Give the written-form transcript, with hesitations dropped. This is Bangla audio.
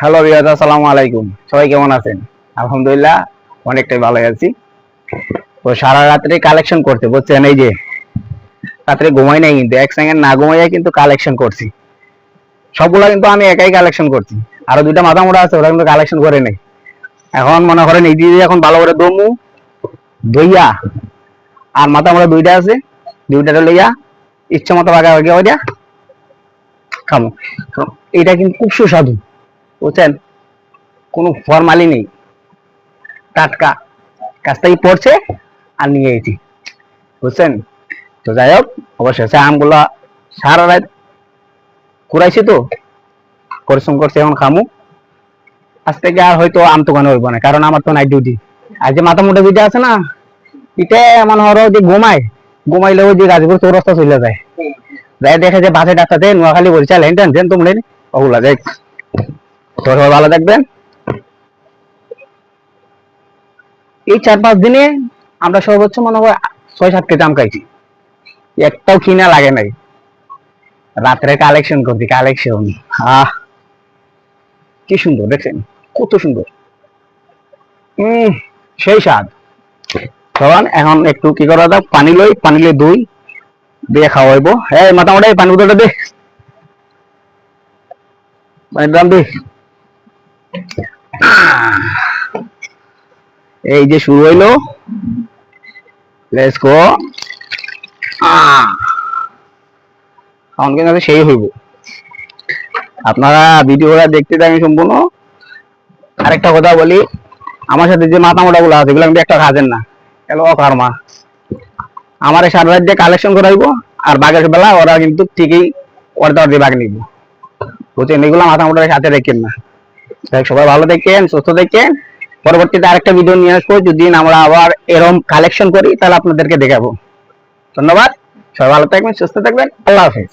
হ্যালো ভিউয়ার্স, আসসালামু আলাইকুম। সবাই কেমন আছেন? আলহামদুলিল্লাহ অনেকটাই ভালো আছি। তো সারা রাত্রে কালেকশন করতে বুঝছেন, এই যে রাত্রে ঘুমাই নাই, কিন্তু এক সেকেন্ড না ঘুমাইয়া কিন্তু কালেকশন করছি। সবগুলা কিন্তু আমি একাই কালেকশন করছি। আরো দুইটা মাথা মোড়া আছে, ওরা কিন্তু কালেকশন করে নাই। এখন মনে করেন এই দিয়ে এখন ভালো করে দমু দইয়া, আর মাথা মোড়া দুইটা আছে, দুইটাটা লইয়া ইচ্ছা মতো ভাগা ভাগি হইয়া খামো। এটা কিন্তু খুব সুস্বাদু বুঝছেন, কোনো ফরমালি নেই, টাটকা কাছ থেকে পড়ছে আর নিয়ে এসেছি বুঝছেন। তো যাই হোক, অবশ্যই আমগুলা সারা রাত কুড়াইছি, তো পরিশ্রম করছে, এখন খামু। আজ থেকে আর হয়তো আম দোকানে হইব না, কারণ আমার তো নাইট ডিউটি। আর যে মাথা মোটা দুইটা আছে না, এটা মনে হলো যে ঘুমাইলে ওই যে গাজীপুর চৌরাস্তা চলে যায়, যাই দেখে যে বাসে ডাক্তার দেয় নোয়াখালী বরিশাল হেন টেন তোমরা ওগুলা যাই। তো সবাই ভালো থাকবেন। এই 4-5 দিনে আমরা সর্বোচ্চ মনে হয় 6-7 কেজি আম খাইছি, একটাও কিনা লাগে নাই। রাত্রে কালেকশন করছি, কালেকশন কি সুন্দর দেখছেন, কত সুন্দর। সেই স্বাদ। তখন এখন একটু কি করা যাক, পানি লই দই দিয়ে খাওয়াইবো। হ্যাঁ মোটামুটি পানি বোতলটা দে, পানির দাম দে। এই যে শুরু হইলো, লেটস গো। এখন কিন্তু সেই হইব। আপনারা ভিডিওটা দেখতে থাকেন সম্পূর্ণ। আরেকটা কথা বলি, আমার সাথে যে মাথা মোটা গুলো আছে, এগুলো কিন্তু একটা খাজেন না, এলো অকারমা। আমার সারা রাত দিয়ে কালেকশন করাইবো, আর বাঘের বেলা ওরা কিন্তু ঠিকই অর্ধ বাঘ নিব বুঝছেন। এগুলো মাথা মোটার সাথে রেখেন না। সবাই ভালো দেখেন, সুস্থ দেখেন। পরবর্তীতে আরেকটা ভিডিও নিয়ে আসবো, যদি আমরা আবার এরকম কালেকশন করি তাহলে আপনাদেরকে দেখাবো। ধন্যবাদ, সবাই ভালো থাকবেন, সুস্থ থাকবেন, আল্লাহ হাফেজ।